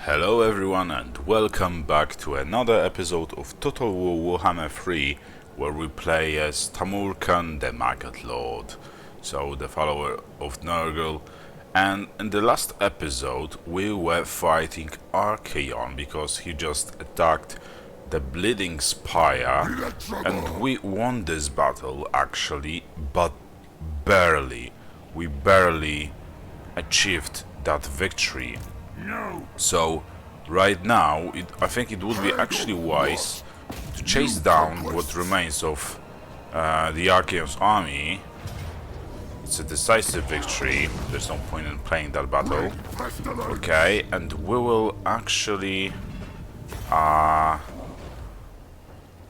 Hello everyone and welcome back to another episode of Total War Warhammer 3, where we play as Tamurkhan, the Maggot Lord, so the follower of Nurgle. And in the last episode we were fighting Archaon because he just attacked the Bleeding Spire, and we won this battle actually, but barely. We barely achieved that victory. So right now I think it would be actually wise to chase down what remains of the Archaon's army. It's a decisive victory, there's no point in playing that battle. Okay, and we will actually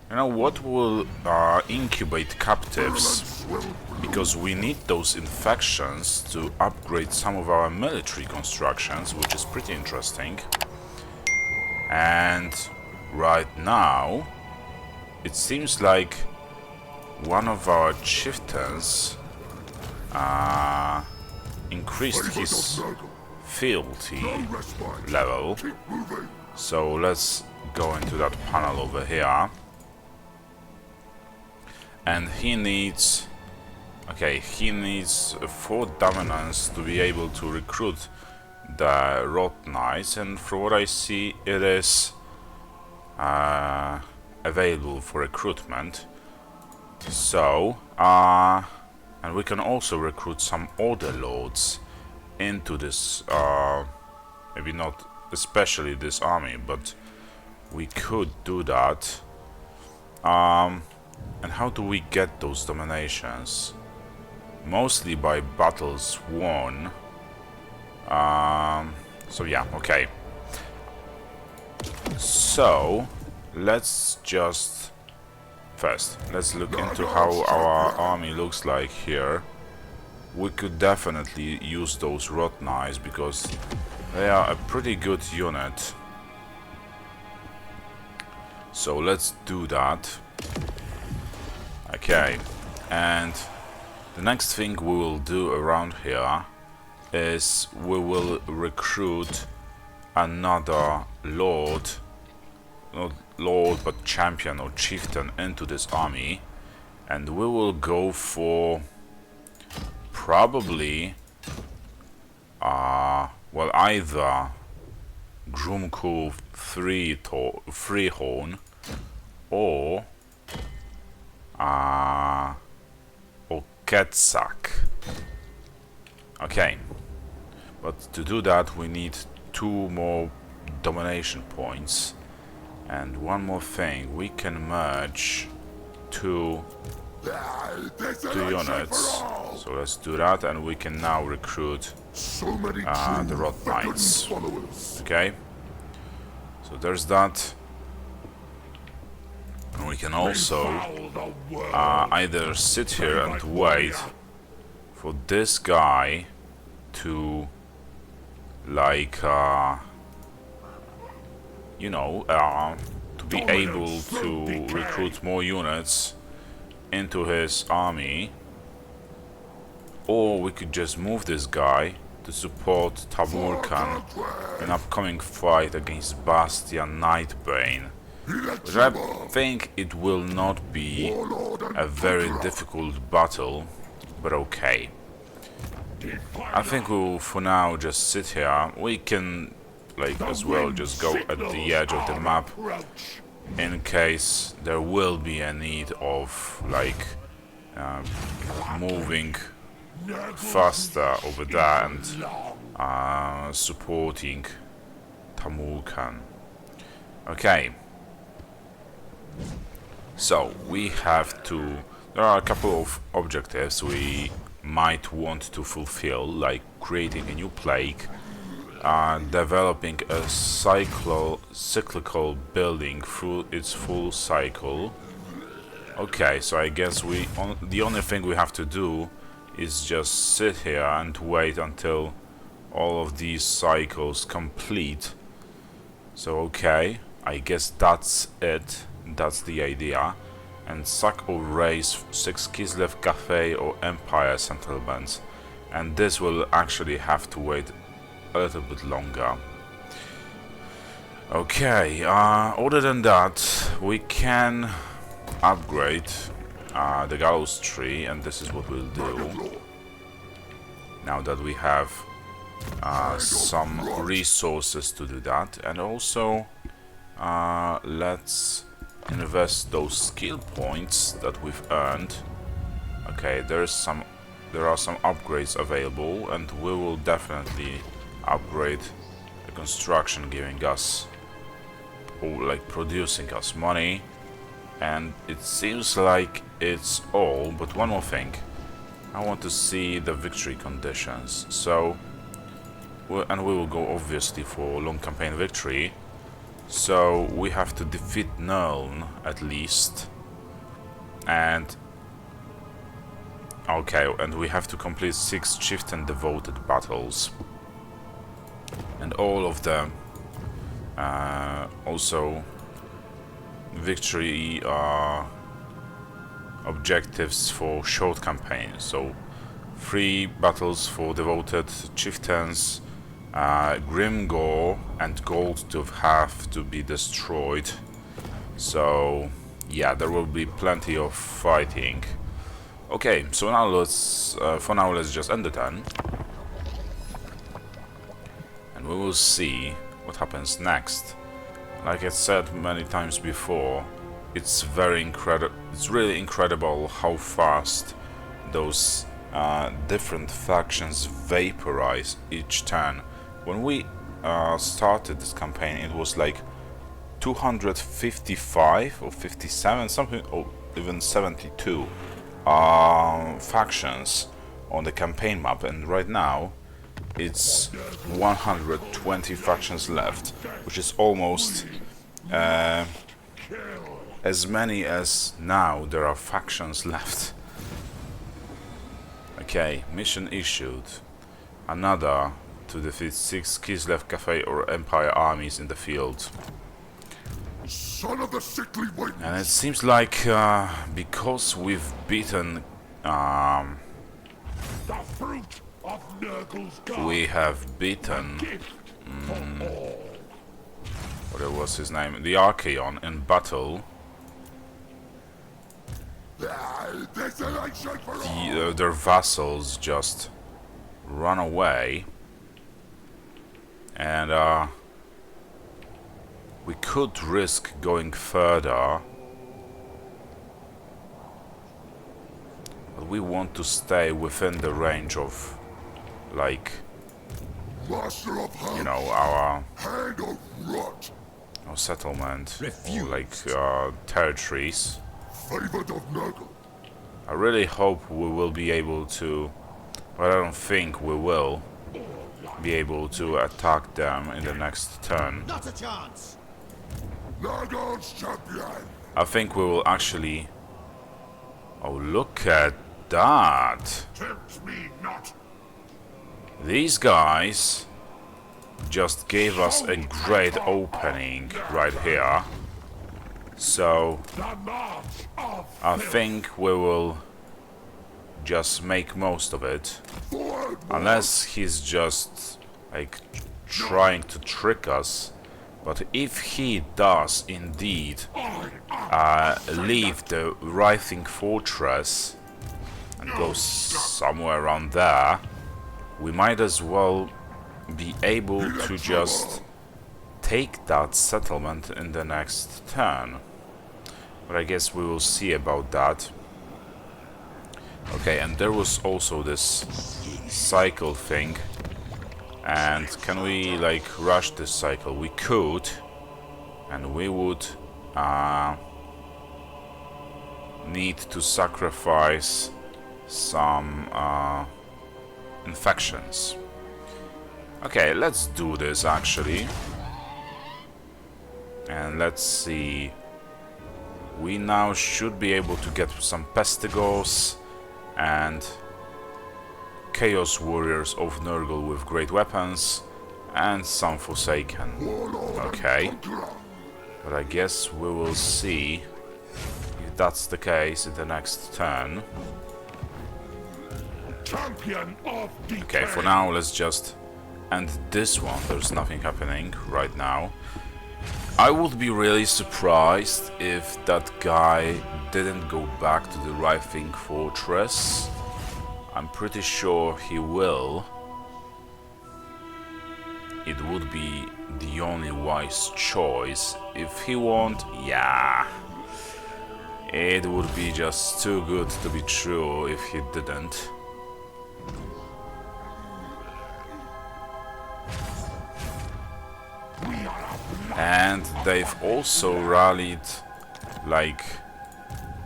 you know what, we'll incubate captives, because we need those infections to upgrade some of our military constructions, which is pretty interesting. And right now it seems like one of our chieftains increased his fealty level, so let's go into that panel over here. And he needs 4 dominance to be able to recruit the Rot Knights, and from what I see it is available for recruitment. So and we can also recruit some Order Lords into this, maybe not especially this army, but we could do that. And how do we get those dominations? Mostly by battles won. So yeah, okay. So let's just let's look into how our army looks like here. We could definitely use those Rot Knights because they are a pretty good unit. So let's do that. Okay, and the next thing we will do around here is we will recruit another lord, not lord but champion or chieftain, into this army, and we will go for probably well, either Grumku Freehorn or Ketsak. Okay, but to do that we need 2 more domination points, and one more thing, we can merge two units. So let's do that, and we can now recruit the Rot Knights. Okay, so there's that. And we can also either sit here and wait for this guy to, like, you know, to be able to recruit more units into his army, or we could just move this guy to support Tamurkhan in an upcoming fight against Bastian Nightbane. Which I think it will not be a very difficult battle, but okay. I think we will for now just sit here. We can, like, as well just go at the edge of the map in case there will be a need of, like, moving faster over there and supporting Tamurkhan. Okay. So we have to, there are a couple of objectives we might want to fulfill, like creating a new plague, developing a cyclical building through its full cycle. Okay, so I guess the only thing we have to do is just sit here and wait until all of these cycles complete. So okay, I guess that's it. That's the idea. And sack or raise 6 Kislev Cafe or Empire settlements, and this will actually have to wait a little bit longer. Okay, other than that, we can upgrade the gallows tree, and this is what we'll do. Now that we have some resources to do that, and also let's invest those skill points that we've earned. Okay, there are some upgrades available, and we will definitely upgrade the construction, giving us, or like producing us money. And it seems like it's all, but one more thing. I want to see the victory conditions. So, and we will go obviously for long campaign victory. So we have to defeat Nurgle at least. And okay, and we have to complete 6 chieftain devoted battles. And all of them also victory objectives for short campaigns. So 3 battles for devoted chieftains, Grimgore and Goldtooth have to be destroyed. So yeah, there will be plenty of fighting. Okay, so now let's just end the turn, and we will see what happens next. Like I said many times before, it's very incredible. It's really incredible how fast those different factions vaporize each turn. When we started this campaign, it was like 255 or 57, something, or even 72 factions on the campaign map, and right now it's 120 factions left, which is almost as many as now there are factions left. Okay, mission issued. Another to defeat 6 Kislev Cafe or Empire armies in the field. Son of the sickly wind. And it seems like because we've beaten The fruit of Nurgle's God. we have beaten what was his name? The Archaon in battle. Desolation for all. Their vassals just run away, and we could risk going further, but we want to stay within the range of, like, Master of you house. know, our Hand of rot. settlement, or like territories. Favored of Nurgle. I really hope we will be able to, but I don't think we will be able to attack them in the next turn. Not a chance. Nurgle's champion. I think we will actually... Oh, look at that! Tempt me not. These guys just gave us a great opening right here. So The march of I think we will just make most of it. forward. Unless he's just like trying to trick us. But if he does indeed leave the writhing fortress and go somewhere around there, we might as well be able to just take that settlement in the next turn. But I guess we will see about that. Okay, and there was also this cycle thing. And can we like rush this cycle? We could, and we would need to sacrifice some infections. Okay, let's do this actually. And let's see. We now should be able to get some Pestigors and Chaos Warriors of Nurgle with great weapons, and some Forsaken. Okay, but I guess we will see if that's the case in the next turn. Champion of Decay. Okay, for now let's just end this one. There's nothing happening right now. I would be really surprised if that guy didn't go back to the Writhing Fortress. I'm pretty sure he will. It would be the only wise choice. If he won't, yeah. It would be just too good to be true if he didn't. And they've also rallied like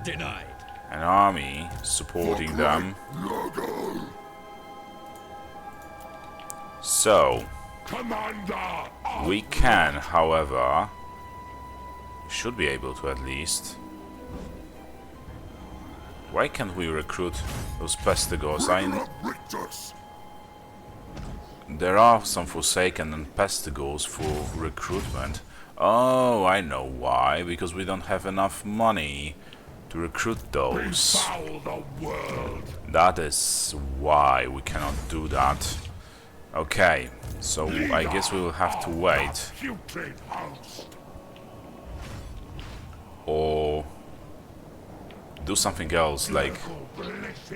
Denied. an army supporting them. Nurgle, So Commander of we can, however, should be able to at least. Why can't we recruit those Pestigors? Rictus. There are some Forsaken and Pestigors for recruitment. Oh, I know why. Because we don't have enough money to recruit those. Befoul the world. That is why we cannot do that. Okay, so I guess we will have to wait. Putrid house. Or do something else, like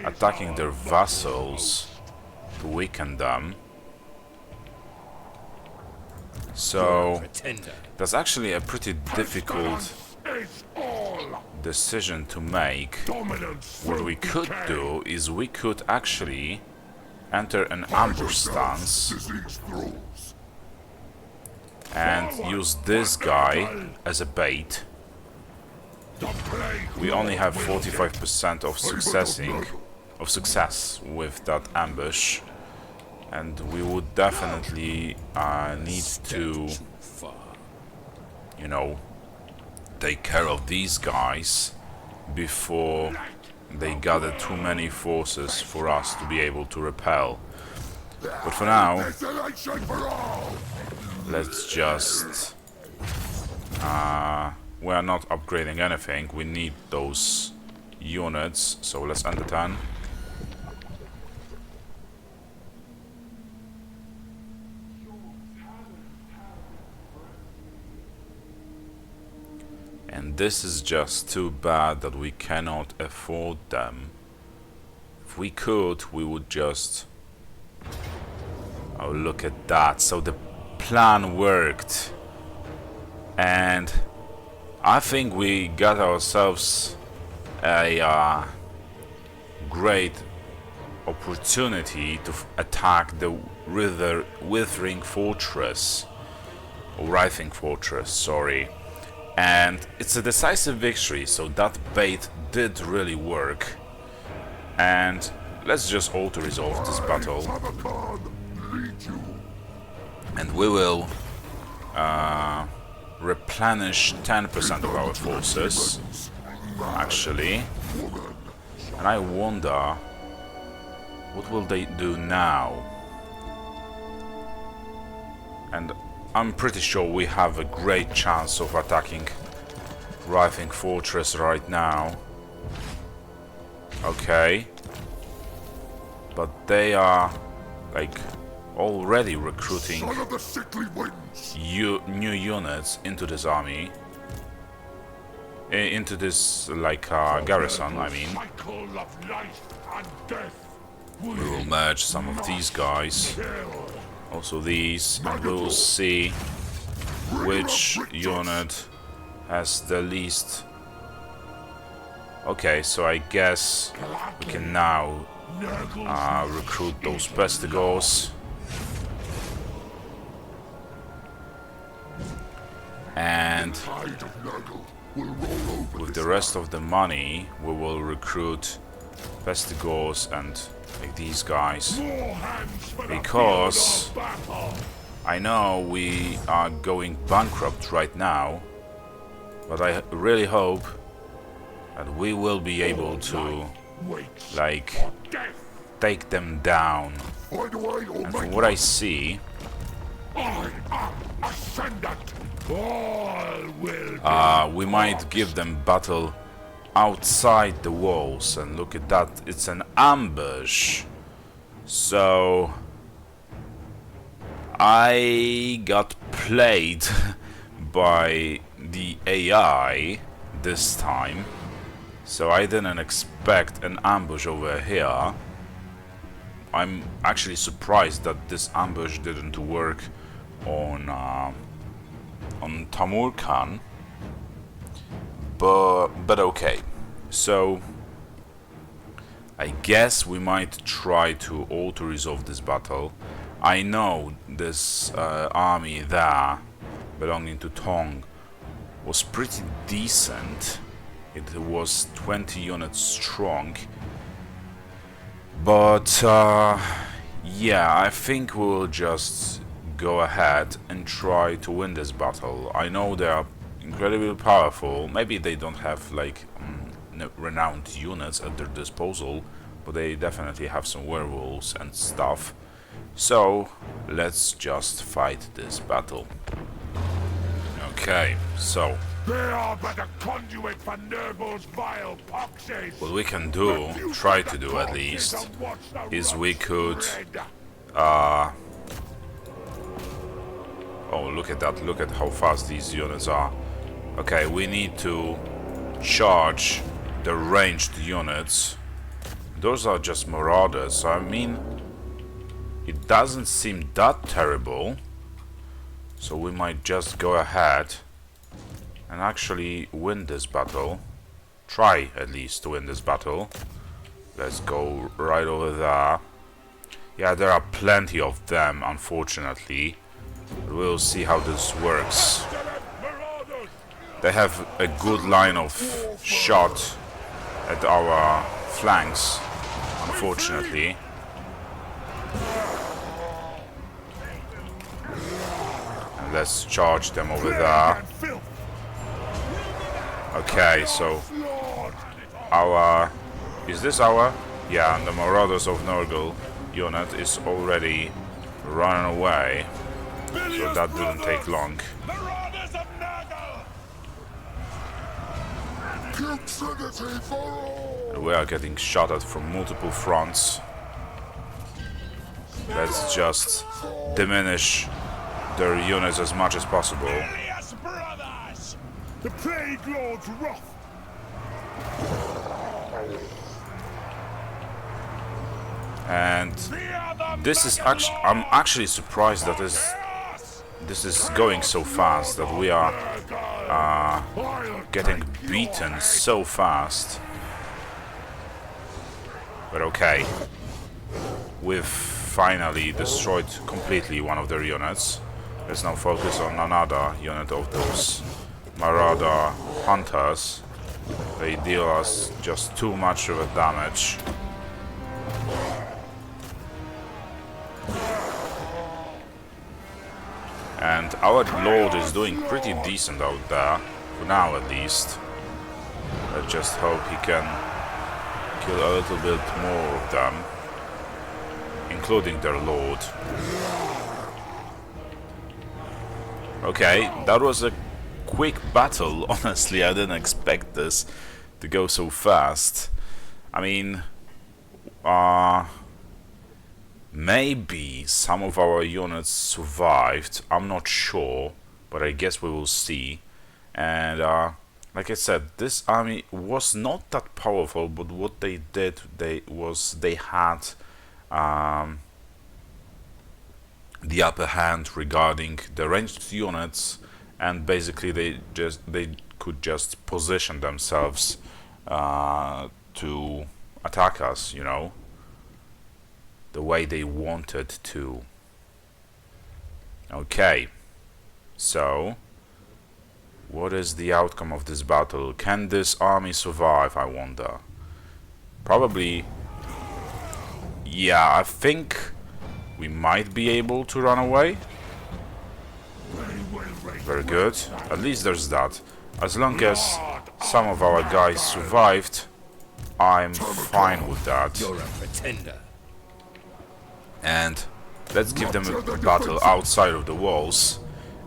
attacking their vassals to weaken them. So Pretender. that's actually a pretty difficult Is all decision to make. dominance. What we could do is we could actually enter an ambush stance Disease grows. and use this guy as a bait. The plague We only have will 45% of success with that ambush, and we would definitely need to, Far. you know, take care of these guys before they gather too many forces for us to be able to repel. But for now, Desolation for all. let's just we are not upgrading anything. We need those units, so let's end the turn. And this is just too bad that we cannot afford them. If we could, we would just... Oh, look at that. So the plan worked. And I think we got ourselves a great opportunity to attack the Withering Fortress. Or Writhing Fortress, sorry. And it's a decisive victory, so that bait did really work. And let's just auto-resolve this battle. Tamurkhan, lead you. And we will replenish 10% of our forces, actually. And I wonder, what will they do now? And I'm pretty sure we have a great chance of attacking Writhing Fortress right now. Okay. But they are, like, already recruiting Son of the sickly winds. new units into this army. Into this, like, garrison, I mean. Cycle of life and death. We will merge some of these guys. Also these, and we will see which unit has the least. Okay, so I guess we can now recruit those Pestigors. And Tide of Nurgle will roll over with this the rest of the money, we will recruit Pestigors and like these guys. More hands for the Because field of battle. I know we are going bankrupt right now, but I really hope that we will be able to, Waits like, for death. take them down. Find a way or And make from what I see, I am ascendant. All will be we might give them battle outside the walls. And look at that, it's an ambush. So I got played by the AI this time, so I didn't expect an ambush over here. I'm actually surprised that this ambush didn't work on Tamurkhan, but okay. So I guess we might try to auto-resolve this battle. I know this army there, belonging to Tong, was pretty decent. It was 20 units strong. But yeah, I think we'll just go ahead and try to win this battle. I know they are incredibly powerful. Maybe they don't have like renowned units at their disposal, but they definitely have some werewolves and stuff. So let's just fight this battle. Okay, so They are but a conduit for Nurgle's vile poxes. what we can do, try to do at least, is we could oh, look at that, look at how fast these units are. Okay, we need to charge the ranged units. Those are just marauders, so I mean, it doesn't seem that terrible. So we might just go ahead and actually win this battle. Try at least to win this battle. Let's go right over there. Yeah, there are plenty of them, unfortunately. But we'll see how this works. They have a good line of shot at our flanks, unfortunately. And let's charge them over there. Okay, so our... is this our? Yeah, and the Marauders of Nurgle unit is already running away. So that didn't take long. Marauders of Nurgle! We are getting shot at from multiple fronts. Let's just diminish their units as much as possible. Brothers! The Plague Lord's wrath. And this is actually, I'm actually surprised that this is going so fast, that we are getting beaten so fast. But okay, we've finally destroyed completely one of their units. Let's now focus on another unit of those Marauder Hunters. They deal us just too much of a damage. And our Lord is doing pretty decent out there, for now at least. Let's just hope he can kill a little bit more of them, including their Lord. Okay, that was a quick battle. Honestly, I didn't expect this to go so fast. I mean, maybe some of our units survived, I'm not sure, but I guess we will see. And like I said, this army was not that powerful, but what they did, they had the upper hand regarding the ranged units, and basically they could just position themselves to attack us, you know, the way they wanted to. Okay, so what is the outcome of this battle? Can this army survive, I wonder? Probably, yeah, I think we might be able to run away. Very good, at least there's that. As long as some of our guys survived, I'm fine with that. You're a pretender. And let's give them a battle outside of the walls.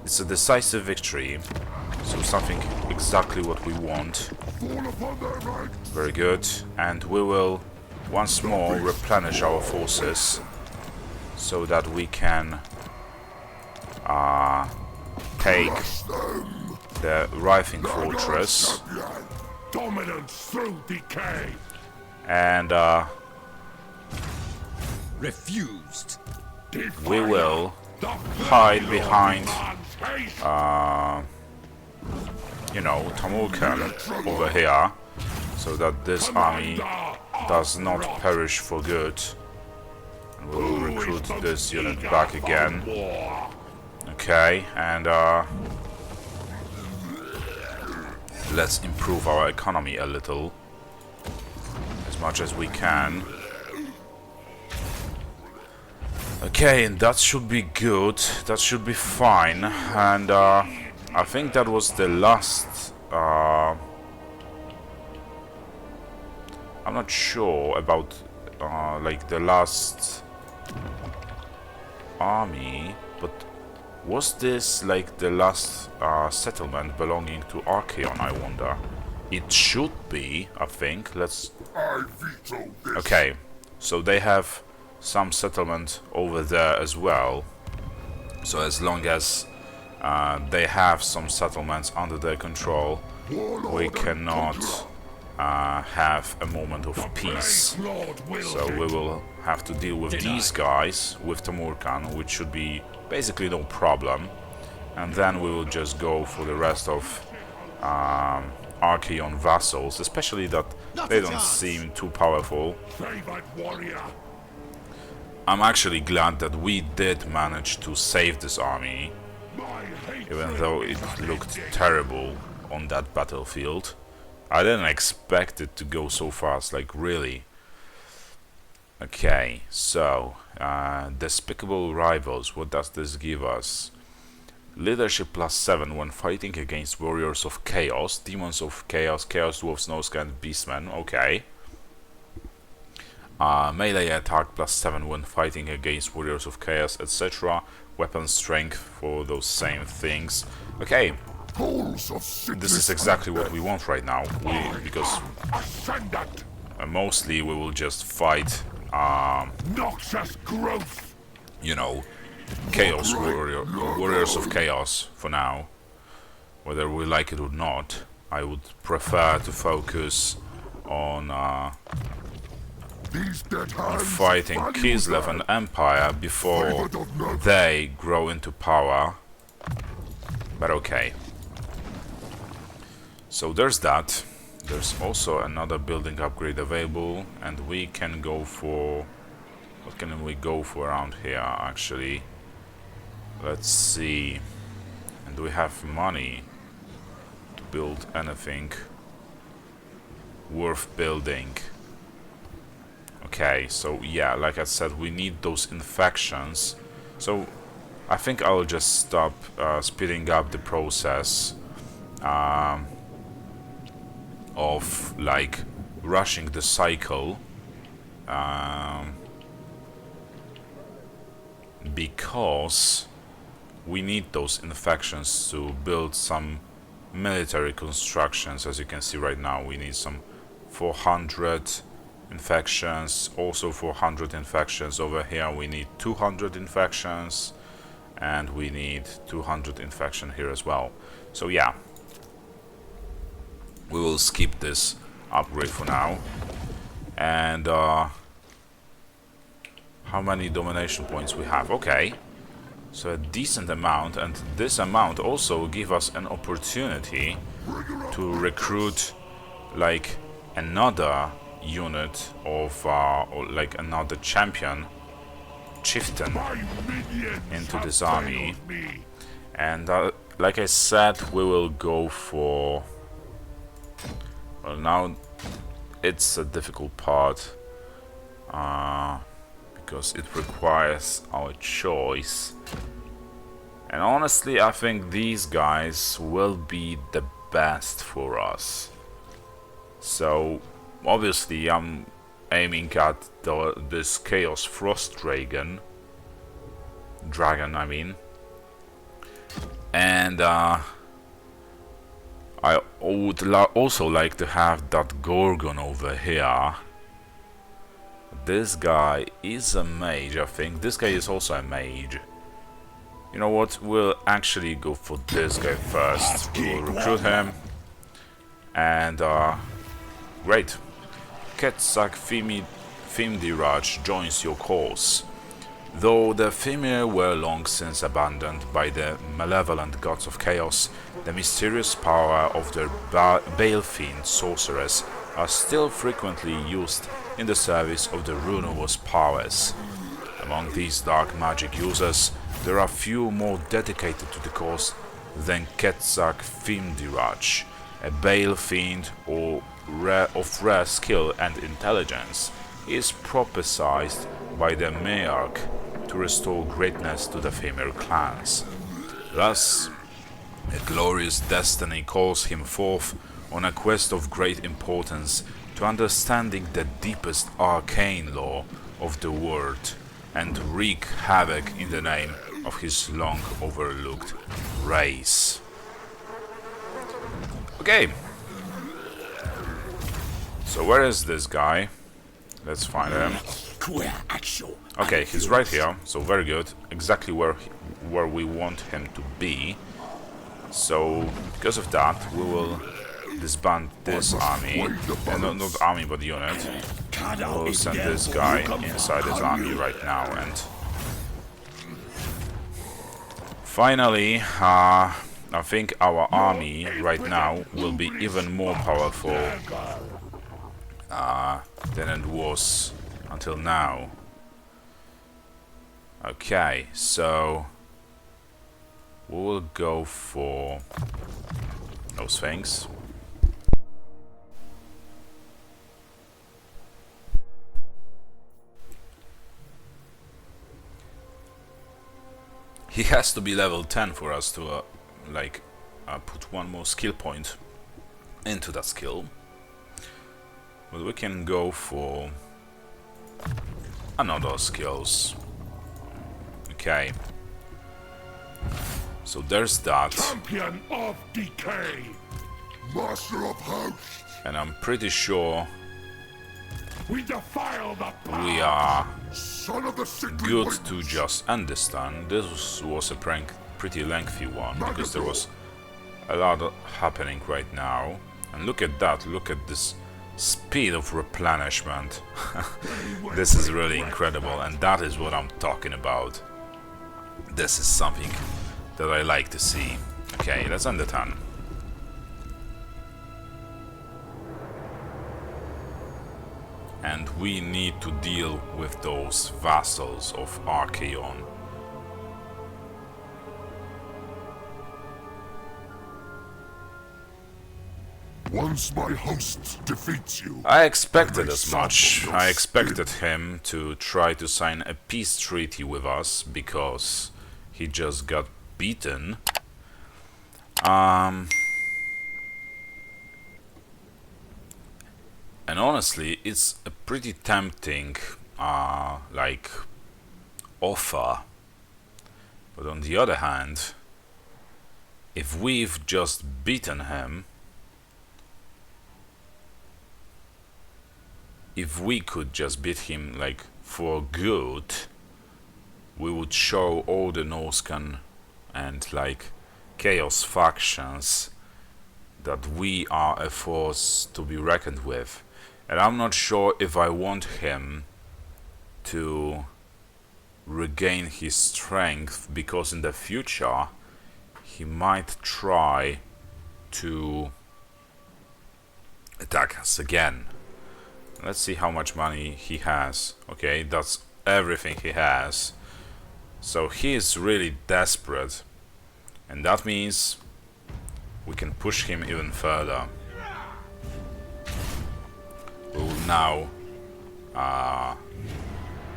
It's a decisive victory, so something exactly what we want. Very good, and we will once more replenish our forces so that we can take the Writhing Fortress, Dominance through decay. and Refused. we will hide behind, you know, Tamurkhan over here, so that this army does not perish for good. And we will recruit this unit back again. Okay, and let's improve our economy a little, as much as we can. Okay, and that should be good, that should be fine, and I think that was the last, I'm not sure about, like, the last army, but was this, like, the last settlement belonging to Archaon, I wonder? It should be, I think. Let's... I veto this. Okay, so they have some settlement over there as well. So as long as they have some settlements under their control, we cannot have a moment of peace. So we will have to deal with these guys, with Tamurkhan, which should be basically no problem. And then we will just go for the rest of Archaon vassals, especially that they don't seem too powerful. Favored warrior. I'm actually glad that we did manage to save this army, My hatred. even though it looked terrible on that battlefield. I didn't expect it to go so fast, like really. Okay, so despicable rivals, what does this give us? Leadership +7 when fighting against warriors of chaos, demons of chaos, chaos dwarfs, Noska and beastmen. Okay. Melee attack +7 when fighting against warriors of chaos, etc. Weapon strength for those same things. Okay, Goals of sickness this is exactly what we want right now. Because ascendant. mostly we will just fight, Noxious growth. you know, chaos warriors of chaos for now. Whether we like it or not, I would prefer to focus on These dead hands fighting value Kislev that. and Empire before Favored of Nurgle. they grow into power. But okay. So there's that. There's also another building upgrade available, and we can go for... What can we go for around here, actually? Let's see. And do we have money to build anything worth building? Okay, so yeah, like I said, we need those infections. So I think I'll just stop speeding up the process of like rushing the cycle, because we need those infections to build some military constructions. As you can see right now, we need some 400 infections, also 400 infections. Over here we need 200 infections, and we need 200 infection here as well. So yeah, we will skip this upgrade for now. And how many domination points we have? Okay, so a decent amount, and this amount also give us an opportunity to recruit like another unit of or like another champion chieftain My minions into this have army. failed me. And like I said, we will go for... Well, now it's a difficult part because it requires our choice. And honestly, I think these guys will be the best for us. So obviously I'm aiming at this Chaos Frost Dragon, I mean. And I would also like to have that Gorgon over here. This guy is a mage, I think. This guy is also a mage. You know what? We'll actually go for this guy first. We will recruit him. And, great. Ketsak Fimdiraj joins your cause. Though the Fimir were long since abandoned by the malevolent gods of chaos, the mysterious power of their Balefiend sorcerers are still frequently used in the service of the ruinous powers. Among these dark magic users, there are few more dedicated to the cause than Ketsak Fimdiraj, a Balefiend of rare skill and intelligence. He is prophesied by the Mayork to restore greatness to the Fimir clans. Thus, a glorious destiny calls him forth on a quest of great importance to understanding the deepest arcane law of the world and wreak havoc in the name of his long overlooked race. Okay. So where is this guy? Let's find him. Okay, he's right here, so very good. Exactly where we want him to be. So, because of that, we will disband this army. Not army, but unit. We'll send this guy inside his army right now, and finally, I think our army right now will be even more powerful than it was until now. Okay, so we will go for those things. He has to be level 10 for us to put one more skill point into that skill. But we can go for another skills. Okay. So there's that. Champion of Decay, Master of Hosts. And I'm pretty sure We defile the power. we are Son of the sickly good winds. to just understand. This was a pretty lengthy one because there was a lot happening right now. And look at that, look at this speed of replenishment. This is really incredible, and that is what I'm talking about. This is something that I like to see. Okay, let's end the turn. And we need to deal with those vassals of Archaon. Once my host defeats you, I expected as much. I expected him to try to sign a peace treaty with us because he just got beaten. And honestly, it's a pretty tempting offer. But on the other hand, if we've just beaten him, if we could just beat him for good, we would show all the Norscan and Chaos factions that we are a force to be reckoned with. And I'm not sure if I want him to regain his strength, because in the future he might try to attack us again. Let's see how much money he has. Okay, that's everything he has. So he is really desperate. And that means we can push him even further. We will now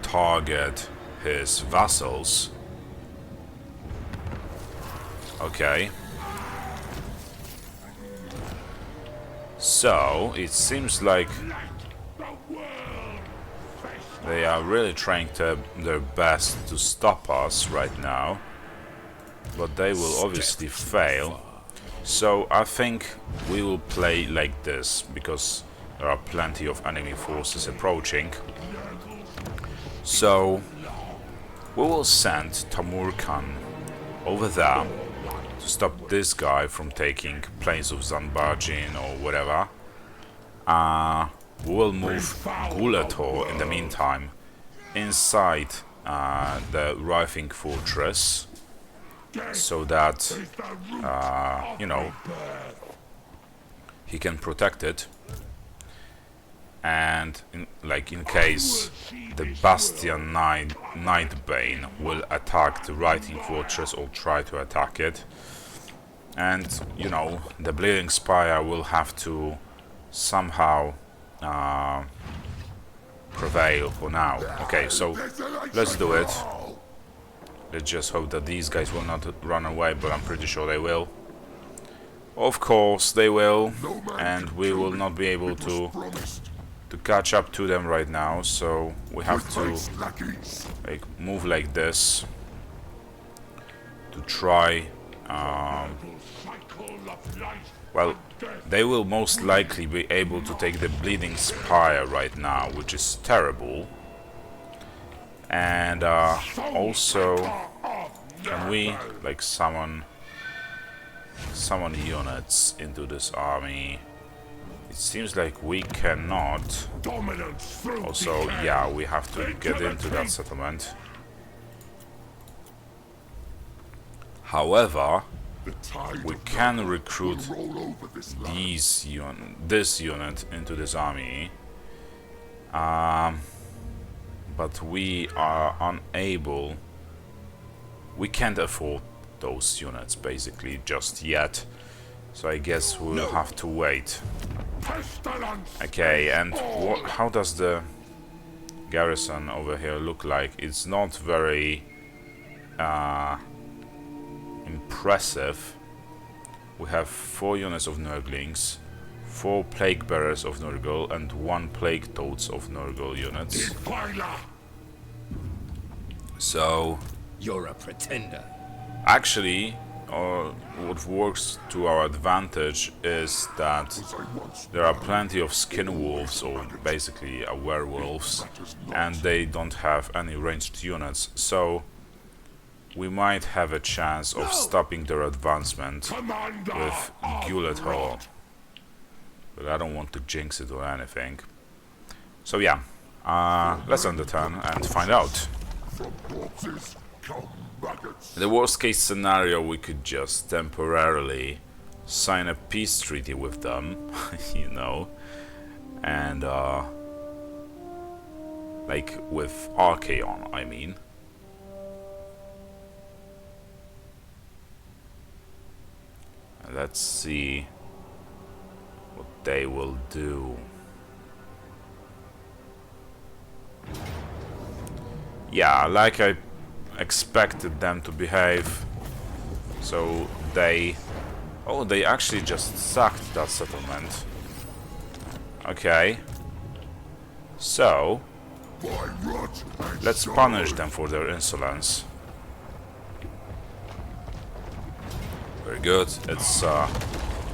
target his vassals. Okay. So it seems like they are really trying their best to stop us right now, but they will obviously fail. So I think we will play like this, because there are plenty of enemy forces approaching. So we will send Tamurkhan over there to stop this guy from taking planes of Zanbajin or whatever. We will move Gulator in the meantime inside the Writhing Fortress, so that you know, he can protect it, and in case the Bastion Nightbane will attack the Writhing Fortress or try to attack it, and you know, the Bleeding Spire will have to somehow prevail for now. Okay, so let's do it. Let's just hope that these guys will not run away, but I'm pretty sure they will. Of course they will, and we will not be able to catch up to them right now, so we have to move like this to try. Well, they will most likely be able to take the Bleeding Spire right now, which is terrible. And also, can we summon units into this army? It seems like we cannot. Also, yeah, we have to get into that settlement. However, we can recruit this unit into this army, but we are unable. We can't afford those units basically just yet, so I guess we'll have to wait. Okay, and how does the garrison over here look like? It's not very impressive. We have 4 units of Nurglings, 4 Plague Bearers of Nurgle, and 1 Plague Toads of Nurgle units. So, You're a pretender. actually, what works to our advantage is that there are plenty of skin wolves, or basically werewolves, and they don't have any ranged units, so we might have a chance of stopping their advancement with Gulator. But I don't want to jinx it or anything. So yeah, let's end the turn and find out. In the worst case scenario, we could just temporarily sign a peace treaty with them, you know, and with Archaon, I mean. Let's see what they will do. Yeah, like I expected them to behave. So they actually just sacked that settlement. Okay. So let's punish them for their insolence. Very good. It's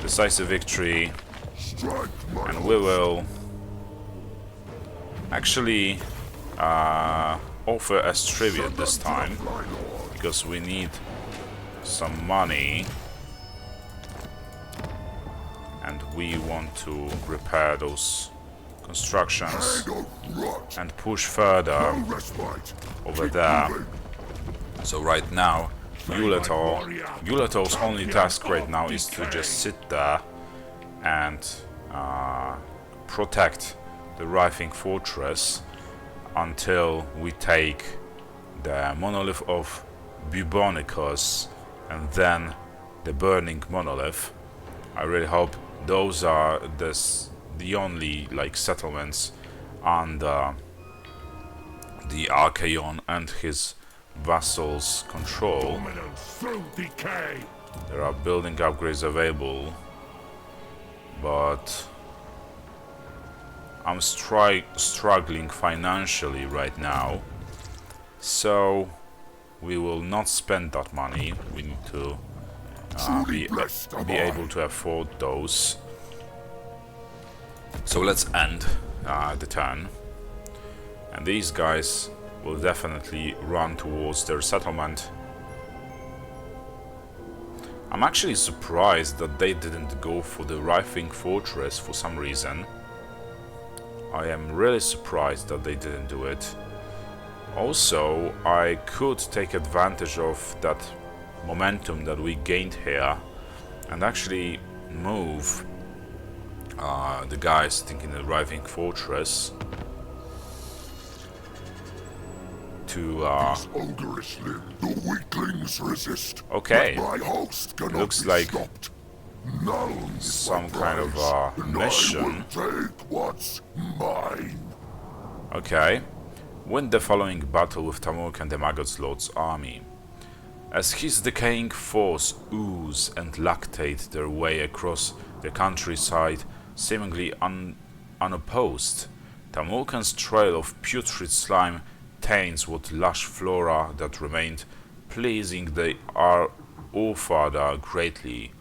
decisive victory, and we will actually offer as tribute this time, because we need some money and we want to repair those constructions and push further over there. So right now, Gulator's only task right now is to just sit there and protect the Writhing Fortress until we take the Monolith of Bubonicus and then the Burning Monolith. I really hope those are the only settlements under the Archaon and his vassals' control. Decay. There are building upgrades available, but I'm struggling financially right now, so we will not spend that money. We need to be able to afford those. So let's end the turn, and these guys will definitely run towards their settlement. I'm actually surprised that they didn't go for the Writhing Fortress for some reason. I am really surprised that they didn't do it. Also, I could take advantage of that momentum that we gained here and actually move the guys sitting in the Writhing Fortress to Ogreishly, the weaklings resist. Okay. But my host cannot Looks be like stopped. None is some my kind of prize, and mission. I will take what's mine. Okay. Win the following battle with Tamurkhan the Maggot Lord's army. As his decaying force ooze and lactate their way across the countryside, seemingly unopposed, Tamurkhan's trail of putrid slime taints what lush flora that remained, pleasing the Allfather greatly.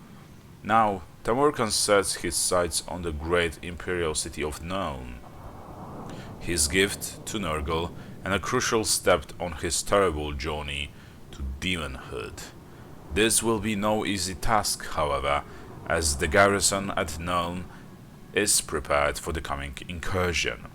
Now, Tamurkhan sets his sights on the great imperial city of Nuln, his gift to Nurgle, and a crucial step on his terrible journey to demonhood. This will be no easy task, however, as the garrison at Nuln is prepared for the coming incursion.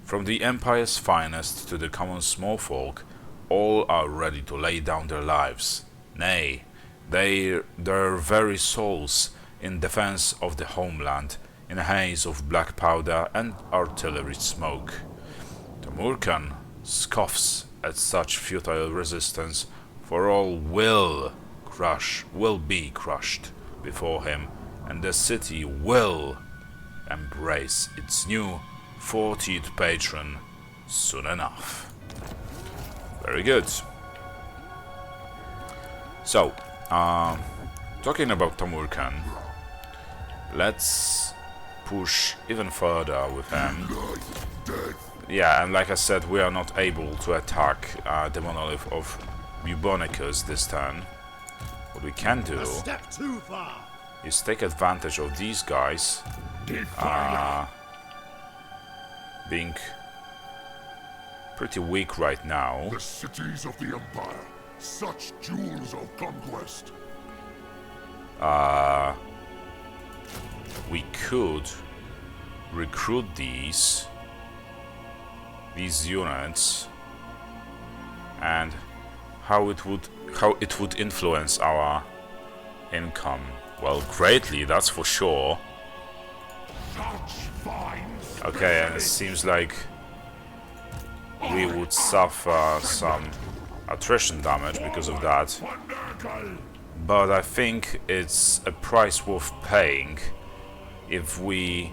From the Empire's finest to the common small folk, all are ready to lay down their lives, nay, their very souls, in defense of the homeland, in a haze of black powder and artillery smoke. Tamurkhan scoffs at such futile resistance, for all will be crushed before him, and the city will embrace its new 40th patron soon enough. Very good. So, talking about Tamurkhan, let's push even further with him. Yeah, and like I said, we are not able to attack the monolith of Bubonicus this turn. What we can do is take advantage of these guys being pretty weak right now. The cities of the Empire, such jewels of conquest. We could recruit these units, and how it would influence our income. Well, greatly, that's for sure. Okay, and it seems like we would suffer some attrition damage because of that. But I think it's a price worth paying if we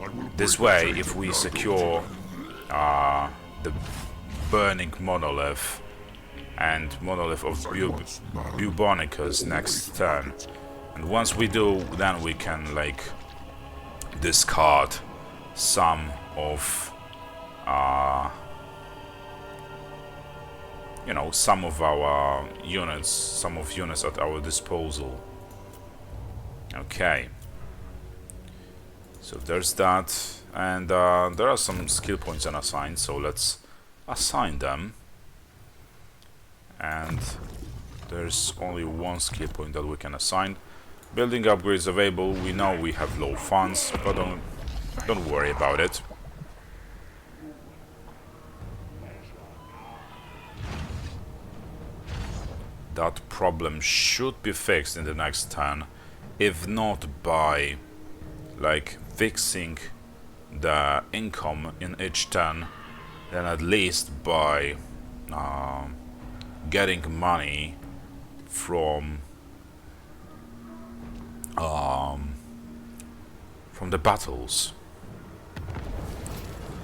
secure the burning monolith and monolith of Bubonicus next turn. And once we do, then we can like discard some of some of our units, at our disposal. Okay. So there's that, and there are some skill points unassigned, so let's assign them. And there's only one skill point that we can assign. Building upgrades available. We know we have low funds, but don't worry about it. That problem should be fixed in the next turn, if not by like fixing the income in each turn, then at least by getting money from the battles.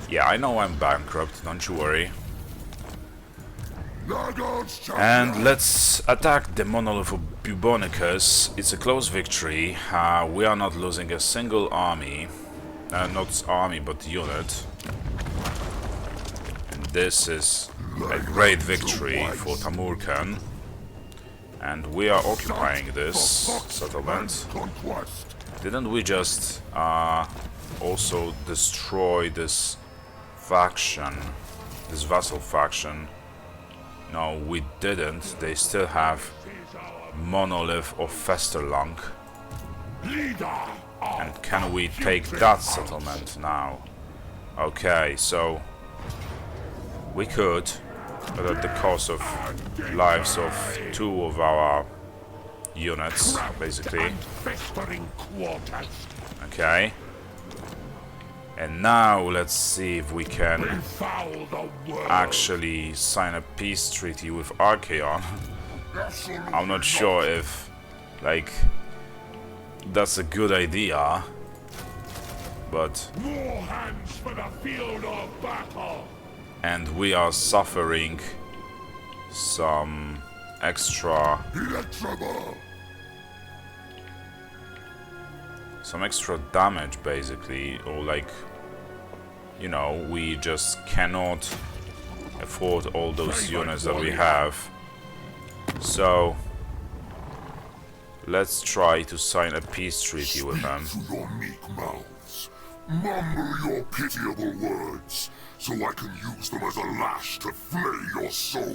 Yeah, I know I'm bankrupt, don't you worry. And let's attack the monolith of Bubonicus. It's a close victory. We are not losing a single army. Not army, but unit. And this is a great victory for Tamurkhan. And we are occupying this settlement. Didn't we just also destroy this faction, this vassal faction? No, we didn't. They still have monolith of Festerlung. Leader of And can we take that settlement now? Okay, so we could, but at the cost of lives of 2 of our units, basically. festering quarters. Okay. And now let's see if we can Foul the world. actually sign a peace treaty with Archaon. Absolutely I'm not sure if, like, that's a good idea, but... More hands for the field of battle. And we are suffering some extra... Electrable. some extra damage, basically, or like, you know, we just cannot afford all those units that we have. So let's try to sign a peace treaty with them. To your meek mouths. Mumble your pitiable words, so I can use them as a lash to flay your soul.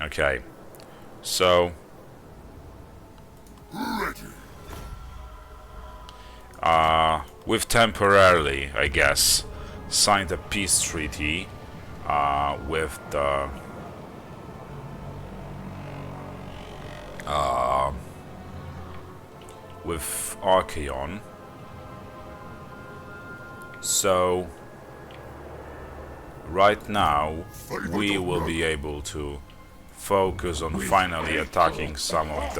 Okay, so Ready. we've temporarily, I guess, signed a peace treaty with the with Archaon. So right now we will be able to focus on finally attacking some of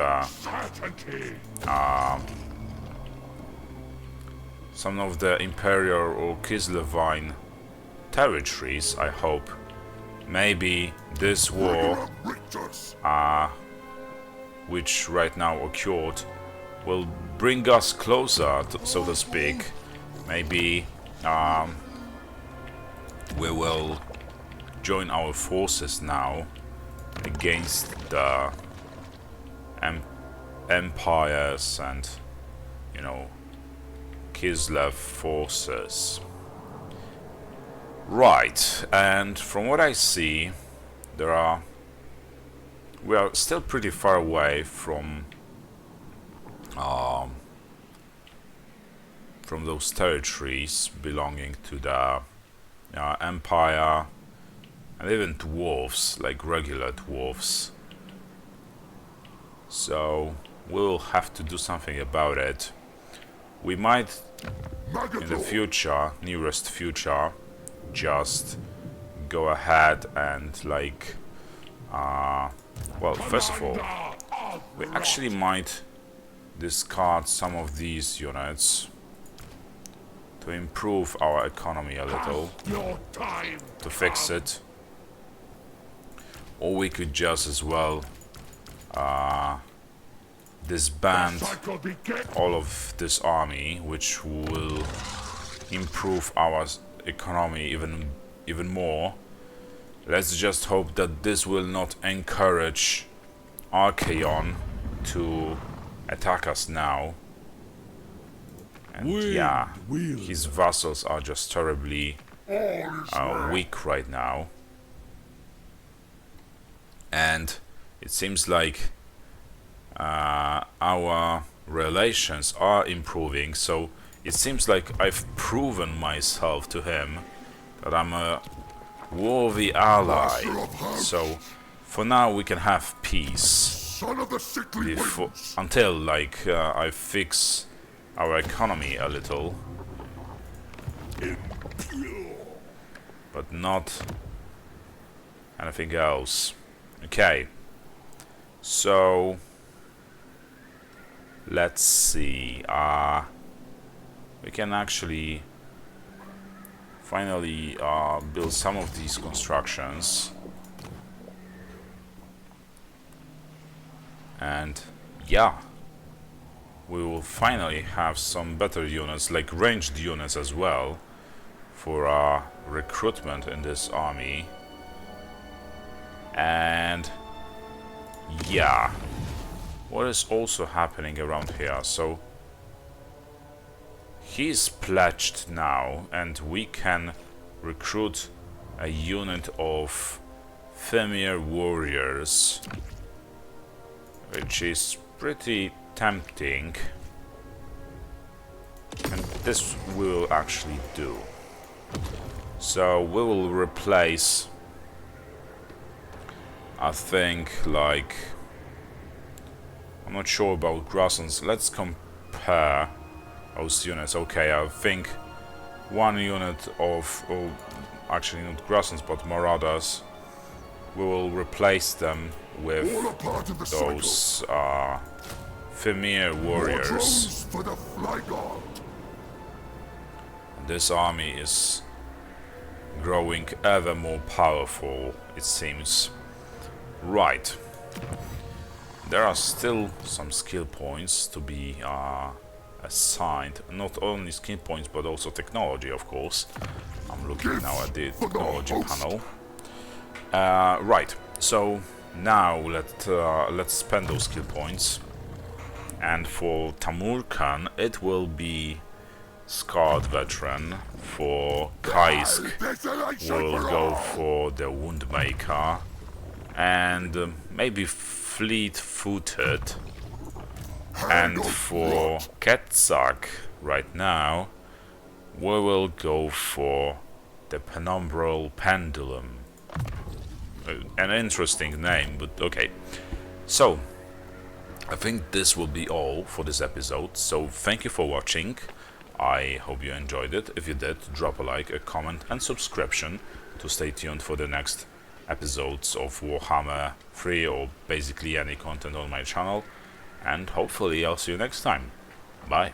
the Imperial or Kislevine territories, I hope. Maybe this war, which right now occurred, will bring us closer, so to speak. Maybe we will join our forces now against the empires and, you know, Kislev forces. Right, and from what I see, we are still pretty far away from those territories belonging to the Empire, and even dwarves, like regular dwarves. So we'll have to do something about it. We might, in the future, nearest future, just go ahead and, like, well, first of all, we actually might discard some of these units to improve our economy a little, to fix it. Or we could just as well disband all of this army, which will improve our economy even more. Let's just hope that this will not encourage Archaon to attack us now. And yeah, his vassals are just terribly weak right now. And it seems like our relations are improving, so it seems like I've proven myself to him that I'm a worthy ally. So for now we can have peace until, like, I fix our economy a little, but not anything else. Okay, so let's see. We can actually finally build some of these constructions, and yeah, we will finally have some better units, like ranged units as well, for recruitment in this army. And yeah, what is also happening around here? So he's pledged now, and we can recruit a unit of Femir warriors which is pretty tempting, and this we will actually do. So we will replace, I think, like, I'm not sure about Grasslands. Let's compare those units. Okay, I think one unit of, oh, actually not Grasslands but Marauders, we will replace them with All a part of the those Femir warriors. Drones for the Fly God. This army is growing ever more powerful, it seems. Right. There are still some skill points to be assigned. Not only skill points, but also technology, of course. I'm looking now at the technology panel. Right. So now let's spend those skill points. And for Tamurkhan, it will be Scarred Veteran. For Kaisk, we'll go for the Woundmaker. And maybe Fleet-Footed. And for Quetzalcoatl, right now, we will go for the Penumbral Pendulum. An interesting name, but okay. So, I think this will be all for this episode. So, thank you for watching. I hope you enjoyed it. If you did, drop a like, a comment, and subscription to stay tuned for the next episodes of Warhammer 3 or basically any content on my channel. And hopefully I'll see you next time. Bye.